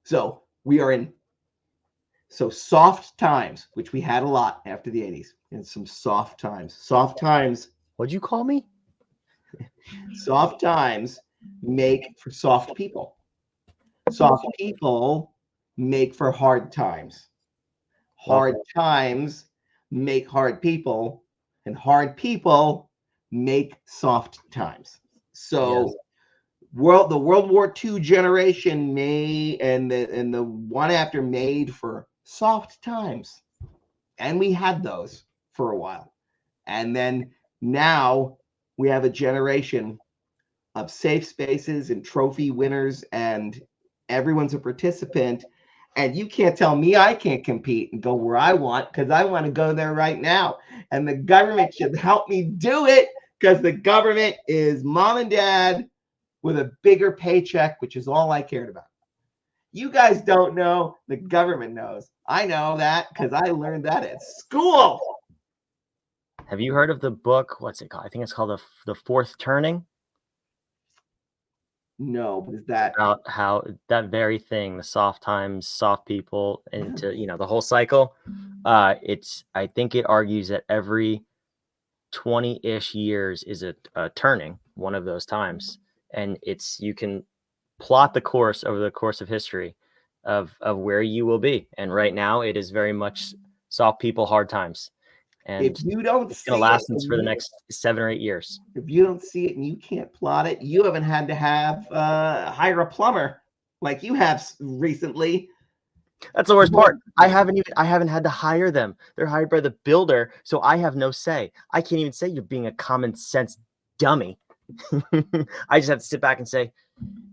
So we are in soft times, which we had a lot after the 80s, and some soft times. Soft times. What'd you call me? Soft times make for soft people. Soft people make for hard times. Hard times make hard people, and hard people make soft times. So Yes. the World War II generation made, and the one after made for soft times. And we had those for a while. And then now we have a generation of safe spaces and trophy winners, and everyone's a participant. And you can't tell me I can't compete and go where I want, because I want to go there right now. And the government should help me do it, because the government is mom and dad with a bigger paycheck, which is all I cared about. You guys don't know. The government knows. I know that because I learned that at school. Have you heard of the book? What's it called? I think it's called The Fourth Turning. No, but is that about how that very thing, the soft times, soft people, into the whole cycle? I think it argues that every 20-ish years is a turning, one of those times, and you can plot the course over the course of history of where you will be, and right now it is very much soft people, hard times. And if you don't it's going to last for the next 7 or 8 years. If you don't see it and you can't plot it, you haven't had to hire a plumber like you have recently. That's the worst part. I haven't had to hire them. They're hired by the builder, so I have no say. I can't even say you're being a common sense dummy. I just have to sit back and say,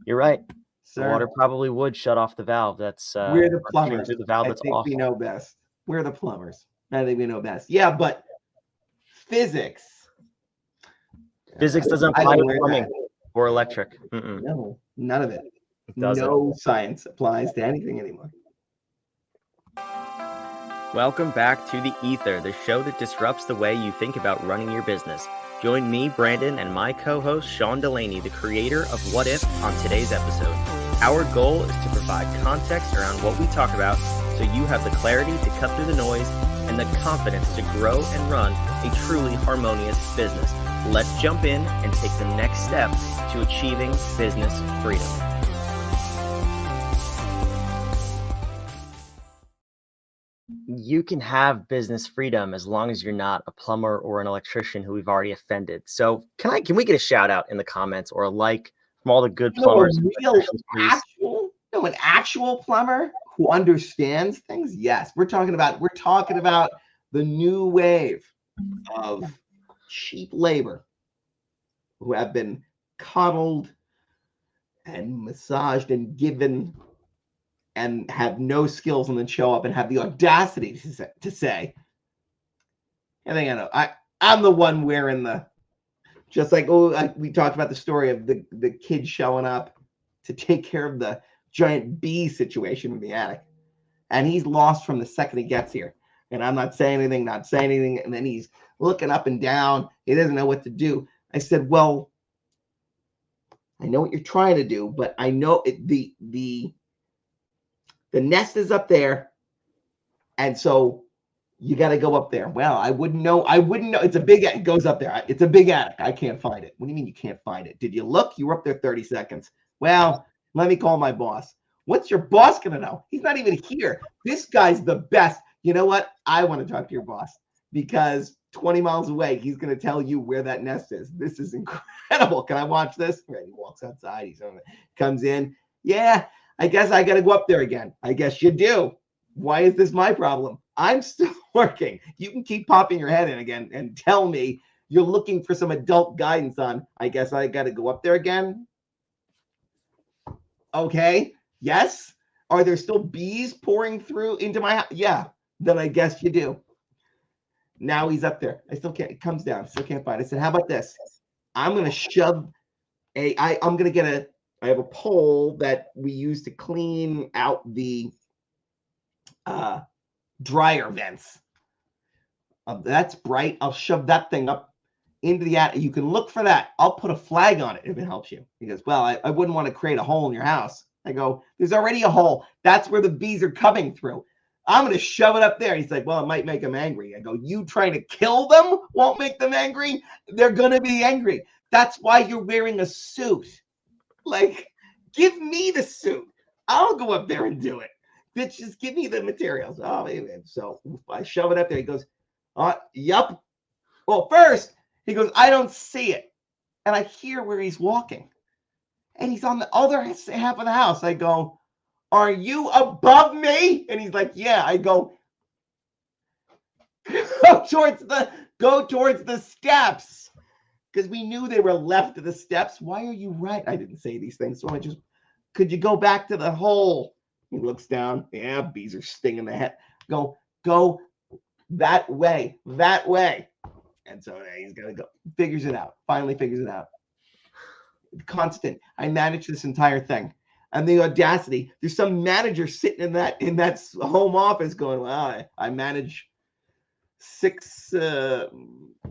you're right. Sir, the water probably would shut off the valve. That's we're the plumbers. The valve that's awful. We know best. We're the plumbers. I think we know best. Yeah, but physics doesn't apply to plumbing or electric. No, none of it. No science applies to anything anymore. Welcome back to The Ether, the show that disrupts the way you think about running your business. Join me, Brandon, and my co-host, Sean Delaney, the creator of What If, on today's episode. Our goal is to provide context around what we talk about so you have the clarity to cut through the noise and the confidence to grow and run a truly harmonious business. Let's jump in and take the next step to achieving business freedom. You can have business freedom as long as you're not a plumber or an electrician who we've already offended. So can we get a shout out in the comments or a like from all the good plumbers? An actual plumber who understands things? Yes. We're talking about the new wave of cheap labor who have been coddled and massaged and given and have no skills, and then show up and have the audacity to say, I think I know. I'm the one wearing just like we talked about the story of the kid showing up to take care of the giant bee situation in the attic, and he's lost from the second he gets here. And I'm not saying anything, and then he's looking up and down. He doesn't know what to do. I said, well, I know what you're trying to do, but I know the nest is up there, and so you got to go up there. Well, I wouldn't know. It's a big. It goes up there. It's a big attic. I can't find it. What do you mean you can't find it? Did you look? You were up there 30 seconds. Well, let me call my boss. What's your boss gonna know? He's not even here. This guy's the best. You know what? I want to talk to your boss, because 20 miles away, he's gonna tell you where that nest is. This is incredible. Can I watch this? Right, he walks outside. Comes in. Yeah. I guess I got to go up there again. I guess you do. Why is this my problem? I'm still working. You can keep popping your head in again and tell me you're looking for some adult guidance on, I guess I got to go up there again. Okay. Yes. Are there still bees pouring through into my house? Yeah. Then I guess you do. Now he's up there. I still can't. It comes down. Still can't find it. I said, how about this? I'm going to shove I'm going to get I have a pole that we use to clean out the dryer vents. That's bright. I'll shove that thing up into the attic. You can look for that. I'll put a flag on it if it helps you. He goes, well, I wouldn't want to create a hole in your house. I go, there's already a hole. That's where the bees are coming through. I'm going to shove it up there. He's like, well, it might make them angry. I go, you trying to kill them won't make them angry. They're going to be angry. That's why you're wearing a suit. Like, give me the suit. I'll go up there and do it. Bitch, just give me the materials. Oh, anyway, so I shove it up there. He goes, yup. Well, first, he goes, I don't see it. And I hear where he's walking. And he's on the other half of the house. I go, are you above me? And he's like, yeah. I go, go towards the steps. Because we knew they were left of the steps. Why are you right? I didn't say these things. So I just, could you go back to the hole? He looks down. Yeah, bees are stinging the head. Go that way. And so he's going to go. Figures it out. Finally figures it out. Constant. I managed this entire thing. And the audacity. There's some manager sitting in that home office going, well, I manage 6,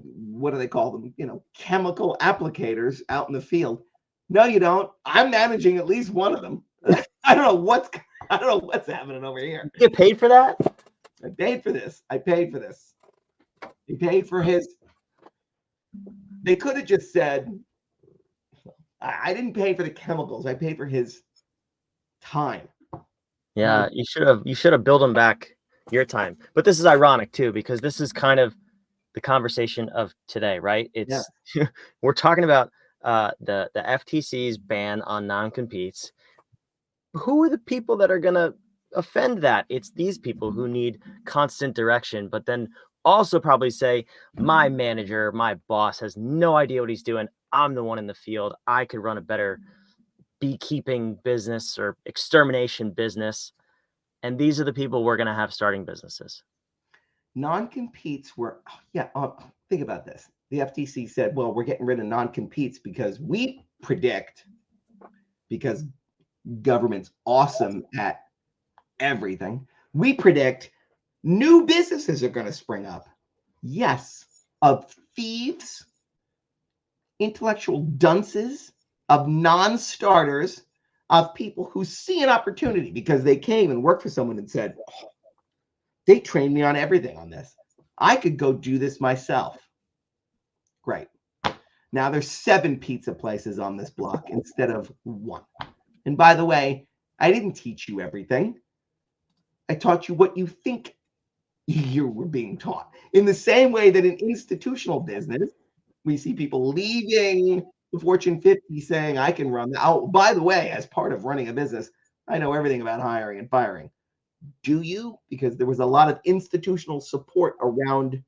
what do they call them? Chemical applicators out in the field. No, you don't. I'm managing at least one of them. I don't know what's happening over here. You get paid for that? I paid for this. He paid for his. They could have just said, I didn't pay for the chemicals. I paid for his time. Yeah, you should have billed him back your time. But this is ironic too, because this is kind of the conversation of today, right? It's we're talking about the FTC's ban on non-competes. Who are the people that are going to offend that? It's these people who need constant direction, but then also probably say, my manager, my boss has no idea what he's doing. I'm the one in the field. I could run a better beekeeping business or extermination business. And these are the people we're going to have starting businesses. Non-competes were, think about this. The FTC said, well, we're getting rid of non-competes because we predict, because government's awesome at everything, we predict new businesses are going to spring up. Yes, of thieves, intellectual dunces, of non-starters, of people who see an opportunity because they came and worked for someone and said, oh, they trained me on everything on this. I could go do this myself. Great. Now there's 7 pizza places on this block instead of 1. And by the way, I didn't teach you everything. I taught you what you think you were being taught. In the same way that in institutional business, we see people leaving the Fortune 50 saying, I can run that. Oh, by the way, as part of running a business, I know everything about hiring and firing. Do you? Because there was a lot of institutional support around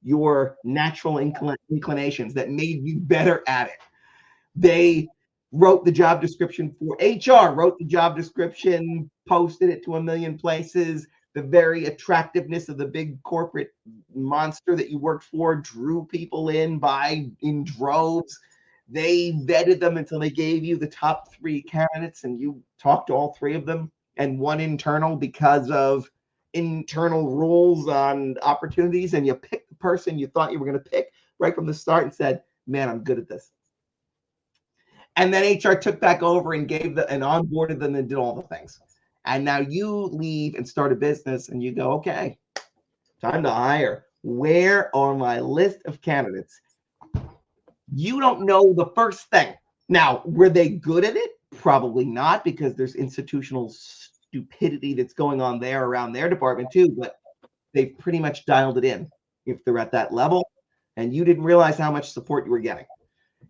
your natural inclinations that made you better at it. They wrote the job description for HR, wrote the job description, posted it to a million places. The very attractiveness of the big corporate monster that you worked for drew people in droves. They vetted them until they gave you the top 3 candidates, and you talked to all 3 of them, and 1 internal because of internal rules on opportunities, and you picked the person you thought you were going to pick right from the start and said, man, I'm good at this. And then HR took back over and and onboarded them and did all the things. And now you leave and start a business and you go, okay, time to hire. Where on my list of candidates? You don't know the first thing. Now, were they good at it? Probably not, because there's institutional stupidity that's going on there around their department too, but they've pretty much dialed it in if they're at that level, and you didn't realize how much support you were getting.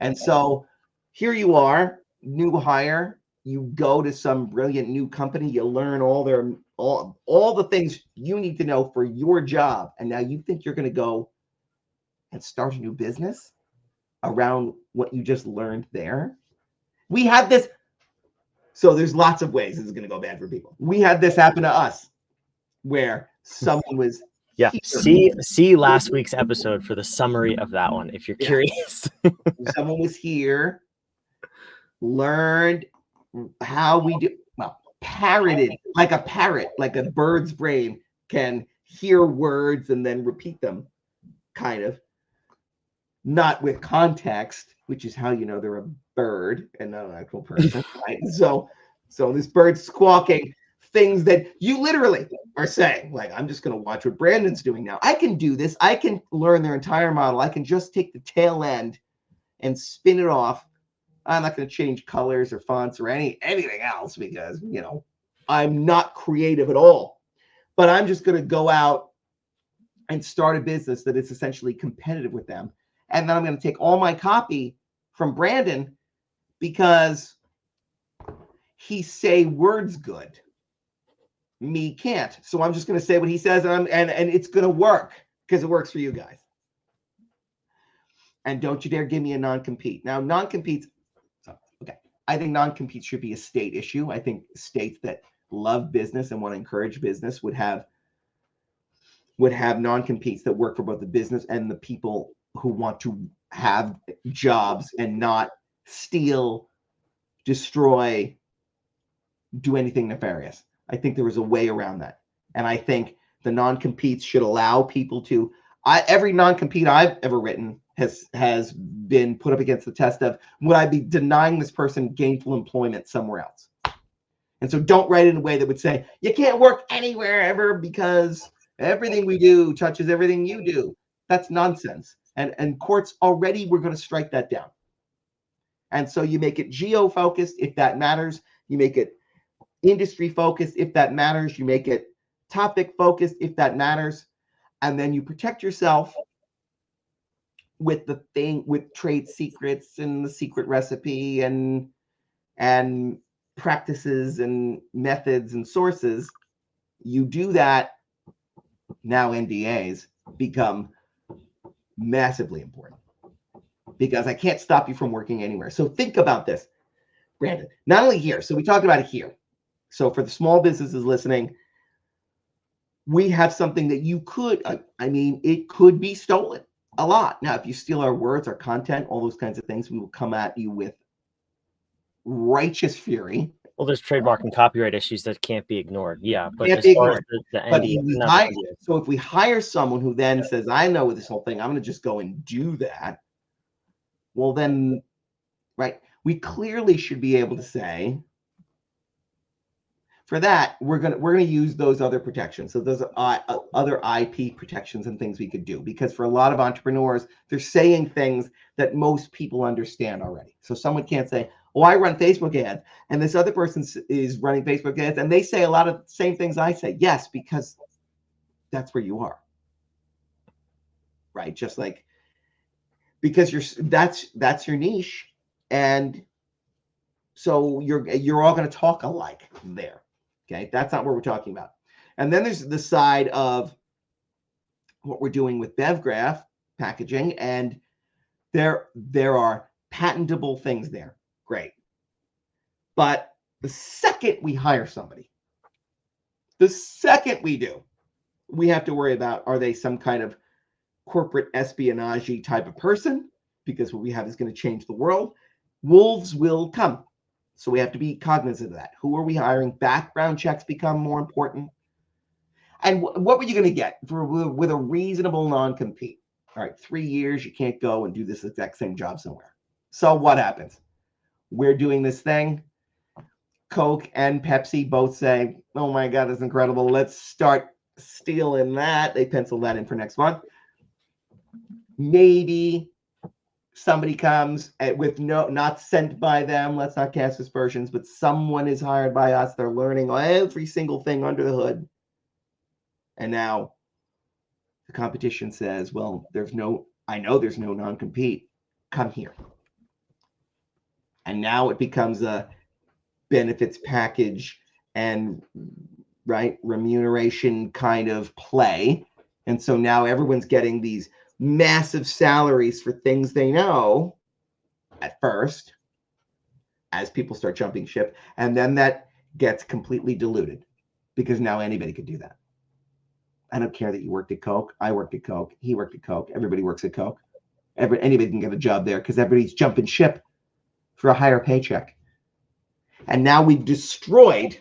And so here you are, new hire, you go to some brilliant new company, you learn all the things you need to know for your job, and now you think you're going to go and start a new business around what you just learned there. We had this, so there's lots of ways this is going to go bad for people. We had this happen to us where someone was see last week's episode for the summary of that one if you're curious. Someone was here, learned how we do, parroted like a parrot, like a bird's brain can hear words and then repeat them, kind of, not with context, which is how you know they're a bird and not an actual person, right? So So this bird's squawking things that you literally are saying, like, I'm just going to watch what Brandon's doing now. I can do this. I can learn their entire model. I can just take the tail end and spin it off. I'm not going to change colors or fonts or anything else because, I'm not creative at all. But I'm just going to go out and start a business that is essentially competitive with them. And then I'm going to take all my copy from Brandon because he say words good. Me can't. So I'm just going to say what he says, and it's going to work because it works for you guys. And don't you dare give me a non-compete. Now, non-competes, okay. I think non-competes should be a state issue. I think states that love business and want to encourage business would have non-competes that work for both the business and the people who want to have jobs and not steal, destroy, do anything nefarious. I think there was a way around that. And I think the non-competes should allow people to, every non-compete I've ever written has been put up against the test of, would I be denying this person gainful employment somewhere else? And so don't write it in a way that would say, you can't work anywhere ever because everything we do touches everything you do. That's nonsense. And courts already were going to strike that down. And so you make it geo-focused if that matters. You make it industry focused if that matters. You make it topic focused if that matters. And then you protect yourself with trade secrets and the secret recipe and practices and methods and sources. You do that. Now NDAs become massively important because I can't stop you from working anywhere. So think about this, Brandon, not only here. So we talked about it here. So for the small businesses listening, we have something that you could, it could be stolen a lot. Now, if you steal our words, our content, all those kinds of things, we will come at you with righteous fury. Well, there's trademark and copyright issues that can't be ignored. Yeah, but as far as the NDA, so if we hire someone who then says, I know this whole thing, I'm going to just go and do that. Well, then, right, we clearly should be able to say, for that, we're gonna use those other protections. So those are other IP protections and things we could do, because for a lot of entrepreneurs, they're saying things that most people understand already. So someone can't say, "Oh, I run Facebook ads," and this other person is running Facebook ads, and they say a lot of the same things I say. Yes, because that's where you are, right? Just like because that's your niche, and so you're all going to talk alike there. Okay, that's not what we're talking about. And then there's the side of what we're doing with BevGraph packaging, and there are patentable things there. Great. But the second we hire somebody, the second we do, we have to worry about, are they some kind of corporate espionage type of person? Because what we have is going to change the world. Wolves will come. So we have to be cognizant of that. Who are we hiring? Background checks become more important. And what were you going to get with a reasonable non-compete? All right, 3 years, you can't go and do this exact same job somewhere. So what happens? We're doing this thing. Coke and Pepsi both say, oh my God, that's incredible. Let's start stealing that. They pencil that in for next month. Maybe somebody comes with not sent by them. Let's not cast aspersions, but someone is hired by us. They're learning every single thing under the hood. And now the competition says, well, I know there's no non-compete. Come here. And now it becomes a benefits package and remuneration kind of play. And so now everyone's getting these massive salaries for things they know at first as people start jumping ship, and then that gets completely diluted because now anybody could do that. I don't care that you worked at Coke, I worked at Coke, he worked at Coke, everybody works at Coke. Anybody can get a job there because everybody's jumping ship for a higher paycheck. And now we've destroyed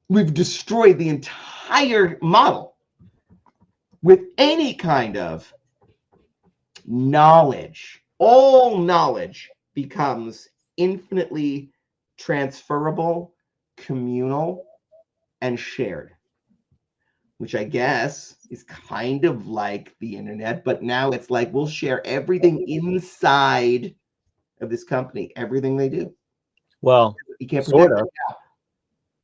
the entire model. With any kind of knowledge, all knowledge becomes infinitely transferable, communal, and shared, which I guess is kind of like the internet, but now it's like we'll share everything inside of this company, everything they do. Well, You can't sort protect of, it.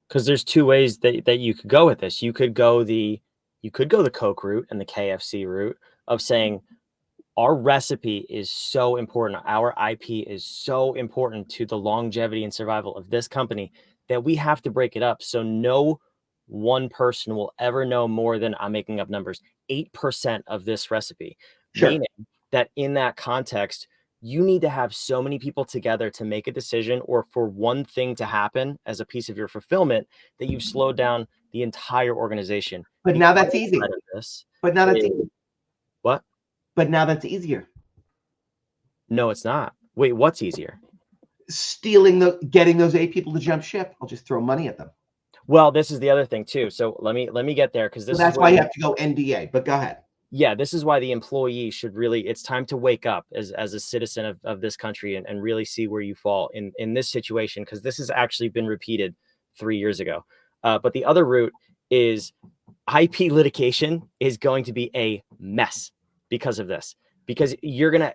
because there's two ways that you could go with this. You could go the Coke route and the KFC route of saying our recipe is so important, our IP is so important to the longevity and survival of this company that we have to break it up so no one person will ever know more than, I'm making up numbers, 8% of this recipe. Sure. Meaning that in that context, you need to have so many people together to make a decision or for one thing to happen as a piece of your fulfillment that you've slowed down the entire organization. But The now that's other easy. side of this But now that's is- easy. What? But now that's easier. No, it's not. Wait, what's easier? Getting those 8 people to jump ship. I'll just throw money at them. Well, this is the other thing too. So let me get there, because this So that's is why you have to go NDA. But go ahead. Yeah, this is why the employee should really, it's time to wake up as a citizen of this country and really see where you fall in this situation, because this has actually been repeated 3 years ago. But the other route is IP litigation is going to be a mess because of this, because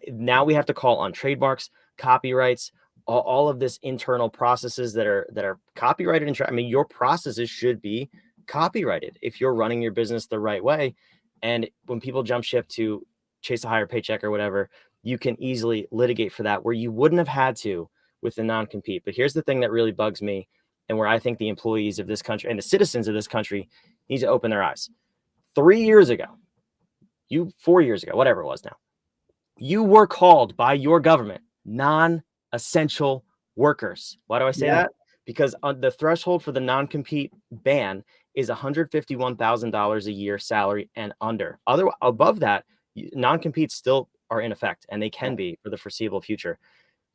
now we have to call on trademarks, copyrights, all of this internal processes that are copyrighted. I mean, your processes should be copyrighted if you're running your business the right way. And when people jump ship to chase a higher paycheck or whatever, you can easily litigate for that where you wouldn't have had to with the non-compete. But here's the thing that really bugs me, and where I think the employees of this country and the citizens of this country need to open their eyes. 4 years ago, whatever it was now, you were called by your government non-essential workers. Why do I say that? Because on the threshold for the non-compete ban is $151,000 a year salary and under. Above that, non-competes still are in effect, and they can be for the foreseeable future.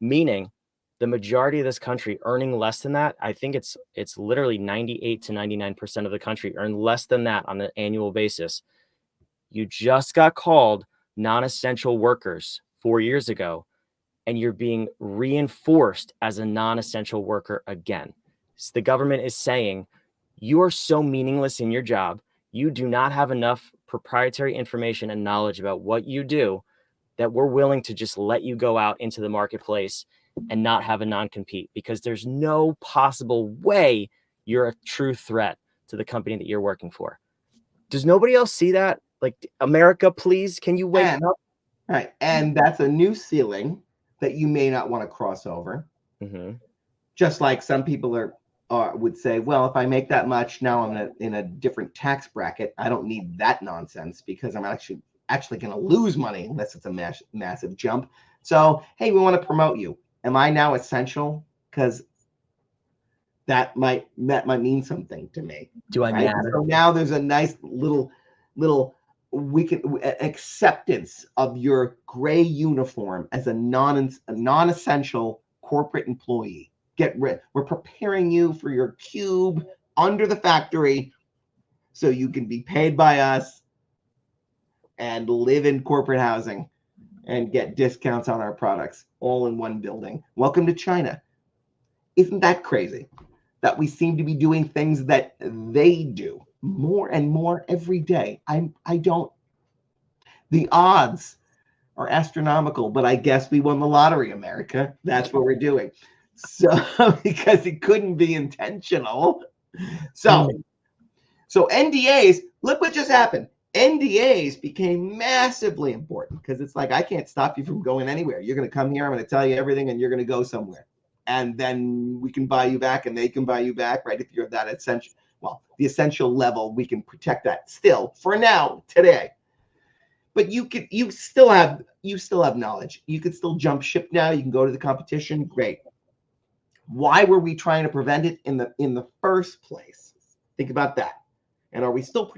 Meaning, the majority of this country earning less than that, I think it's literally 98 to 99% of the country earn less than that on an annual basis. You just got called non-essential workers 4 years ago, and you're being reinforced as a non-essential worker again. So the government is saying, you are so meaningless in your job. You do not have enough proprietary information and knowledge about what you do that we're willing to just let you go out into the marketplace and not have a non-compete, because there's no possible way you're a true threat to the company that you're working for. Does nobody else see that? Like, America, please, can you wake up? Right. And that's a new ceiling that you may not want to cross over. Mm-hmm. Just like some people would say, well, if I make that much, now I'm in a different tax bracket. I don't need that nonsense because I'm actually going to lose money unless it's a massive jump. So, hey, we want to promote you. Am I now essential? Because that might mean something to me. Do I matter? So now there's a nice little acceptance of your gray uniform as a non-essential corporate employee. We're preparing you for your cube under the factory so you can be paid by us and live in corporate housing and get discounts on our products all in one building. Welcome to China. Isn't that crazy that we seem to be doing things that they do more and more every day? The odds are astronomical, but I guess we won the lottery, America. That's what we're doing. So, because it couldn't be intentional. So NDAs, look what just happened. NDAs became massively important because it's like, I can't stop you from going anywhere. You're going to come here, I'm going to tell you everything, and you're going to go somewhere. And then we can buy you back and they can buy you back, right? If you're that essential, well, the essential level, we can protect that still for now, today. But you still have knowledge. You could still jump ship now. You can go to the competition. Great. Why were we trying to prevent it in the first place? Think about that. And are we still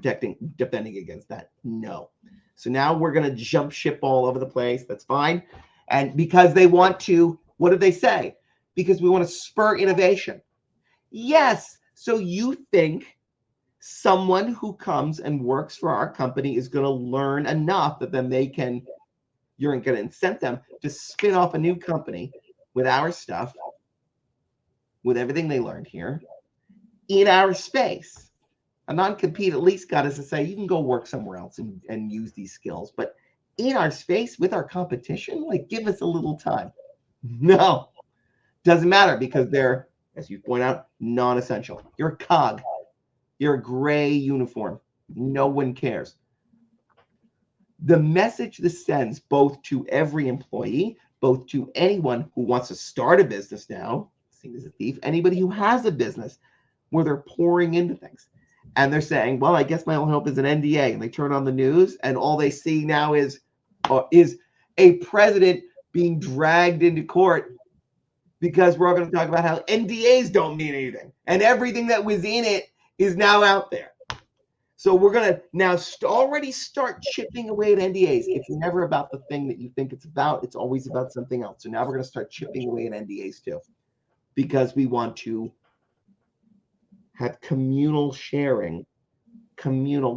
defending against that? No. So now we're going to jump ship all over the place. That's fine. And because they want to, what do they say? Because we want to spur innovation. Yes. So you think someone who comes and works for our company is going to learn enough that then you're going to incent them to spin off a new company with our stuff with everything they learned here in our space. A non-compete at least got us to say, you can go work somewhere else and use these skills. But in our space with our competition, like, give us a little time. No, doesn't matter, because they're, as you point out, non-essential. You're a cog. You're a gray uniform. No one cares. The message this sends both to every employee, both to anyone who wants to start a business now, seen as a thief, anybody who has a business where they're pouring into things. And they're saying, well, I guess my only hope is an NDA. And they turn on the news and all they see now is a president being dragged into court because we're all going to talk about how NDAs don't mean anything. And everything that was in it is now out there. So we're going to now already start chipping away at NDAs. It's never about the thing that you think it's about. It's always about something else. So now we're going to start chipping away at NDAs too, because we want to have communal sharing. Communal.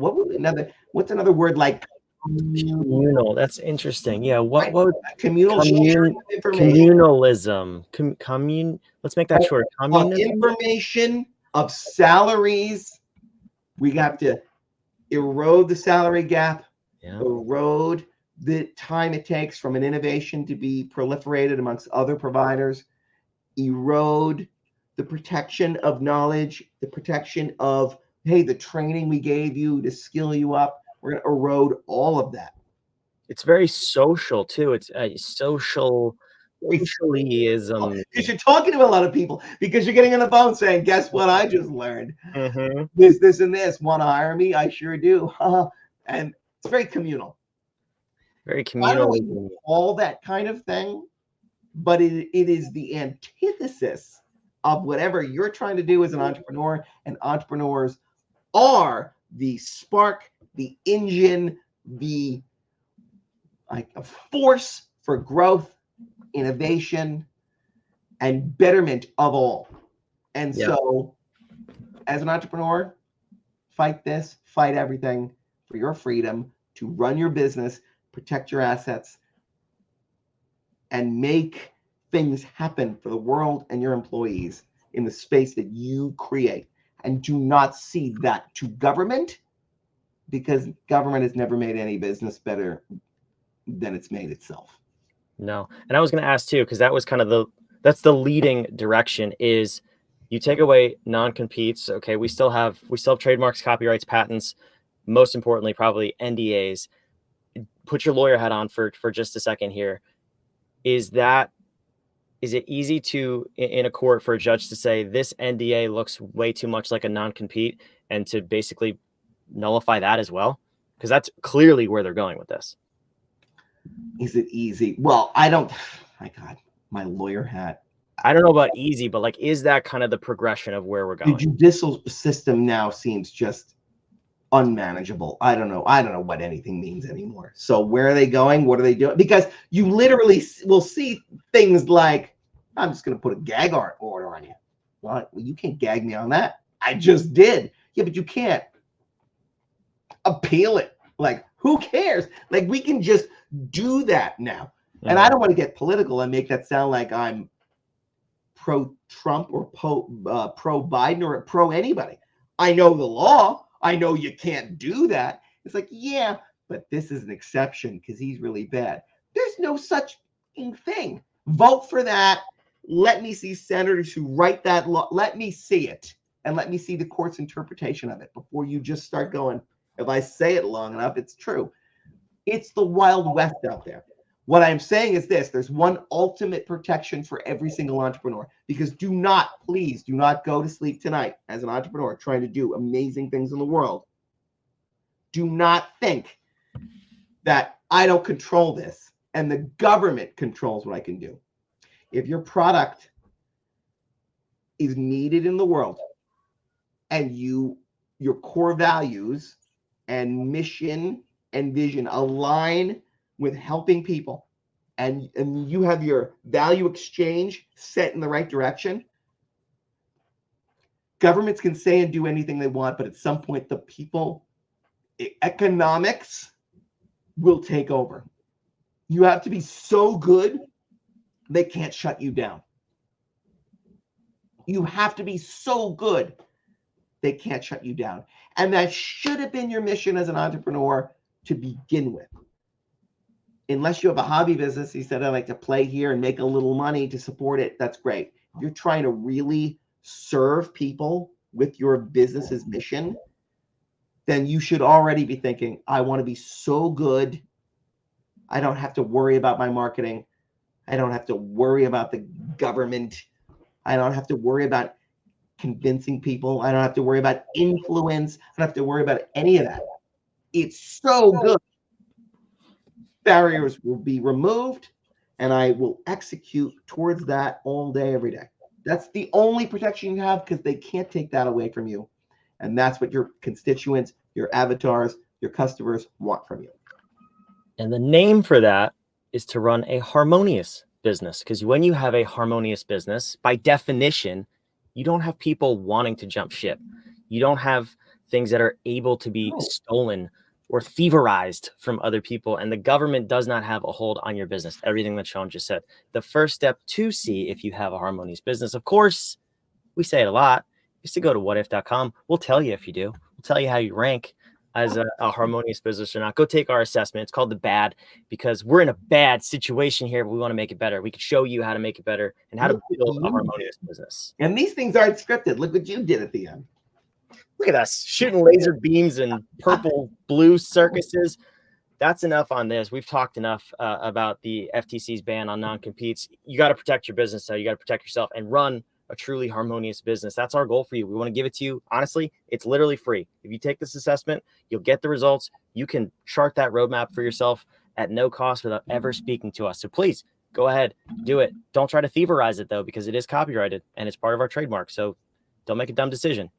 What's another word like? Communal. That's interesting. Yeah. What communal sharing of information. Communalism. Let's make that short. Of information, of salaries. We have to erode the salary gap, erode the time it takes from an innovation to be proliferated amongst other providers, erode the protection of knowledge, the protection of, hey, the training we gave you to skill you up. We're going to erode all of that. It's very social too. It's socialism. Because you're talking to a lot of people, because you're getting on the phone saying, guess what I just learned? Mm-hmm. This, and this. Want to hire me? I sure do. And it's very communal. Very communal. All that kind of thing. But it is the antithesis of whatever you're trying to do as an entrepreneur. And entrepreneurs are the spark, the engine, the force for growth, innovation, and betterment of all. And so as an entrepreneur, fight this, fight everything for your freedom to run your business, protect your assets, and make things happen for the world and your employees in the space that you create. And do not cede that to government, because government has never made any business better than it's made itself. No. And I was going to ask too, because that was kind of that's the leading direction, is you take away non-competes. Okay. We still have trademarks, copyrights, patents, most importantly, probably NDAs. Put your lawyer hat on for just a second here. Is it easy to, in a court, for a judge to say this NDA looks way too much like a non-compete and to basically nullify that as well? Because that's clearly where they're going with this. Is it easy? Well, I don't, my God, my lawyer hat. I don't know about easy, but like, is that kind of the progression of where we're going? The judicial system now seems just unmanageable. I don't know what anything means anymore. So where are they going? What are they doing? Because you literally will see things like, I'm just going to put a gag order on you. What? Well, you can't gag me on that. I just did. Yeah, but you can't appeal it. Like, who cares? Like, we can just do that now. Mm-hmm. And I don't want to get political and make that sound like I'm pro-Trump or pro-Biden or pro anybody. I know the law. I know you can't do that. It's like, yeah, but this is an exception because he's really bad. There's no such thing. Vote for that. Let me see senators who write that law. Let me see it. And let me see the court's interpretation of it before you just start going, if I say it long enough, it's true. It's the Wild West out there. What I'm saying is this: there's one ultimate protection for every single entrepreneur, because please do not go to sleep tonight as an entrepreneur trying to do amazing things in the world. Do not think that I don't control this and the government controls what I can do. If your product is needed in the world and your core values and mission and vision align with helping people, and you have your value exchange set in the right direction, governments can say and do anything they want, but at some point the people, economics will take over. You have to be so good they can't shut you down. You have to be so good, they can't shut you down. And that should have been your mission as an entrepreneur to begin with. Unless you have a hobby business, you said, I like to play here and make a little money to support it. That's great. If you're trying to really serve people with your business's mission, then you should already be thinking, I want to be so good. I don't have to worry about my marketing. I don't have to worry about the government. I don't have to worry about convincing people. I don't have to worry about influence. I don't have to worry about any of that. It's so good. Barriers will be removed, and I will execute towards that all day, every day. That's the only protection you have, because they can't take that away from you. And that's what your constituents, your avatars, your customers want from you. And the name for that is to run a harmonious business, because when you have a harmonious business, by definition, you don't have people wanting to jump ship. You don't have things that are able to be stolen or thieverized from other people. And the government does not have a hold on your business. Everything that Sean just said. The first step to see if you have a harmonious business, of course, we say it a lot, is to go to whatif.com. We'll tell you if you do. We'll tell you how you rank as a harmonious business or not. Go take our assessment. It's called the BAD, because we're in a bad situation here, but we want to make it better. We can show you how to make it better and how to build a harmonious business. And these things aren't scripted. Look what you did at the end. Look at us shooting laser beams and purple blue circuses. That's enough on this. We've talked enough about the FTC's ban on non-competes. You got to protect your business, though. You got to protect yourself and run a truly harmonious business. That's our goal for you. We want to give it to you. Honestly, it's literally free. If you take this assessment, you'll get the results. You can chart that roadmap for yourself at no cost without ever speaking to us. So please go ahead, do it. Don't try to thieverize it, though, because it is copyrighted and it's part of our trademark. So don't make a dumb decision.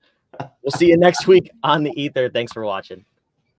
We'll see you next week on the Ether. Thanks for watching.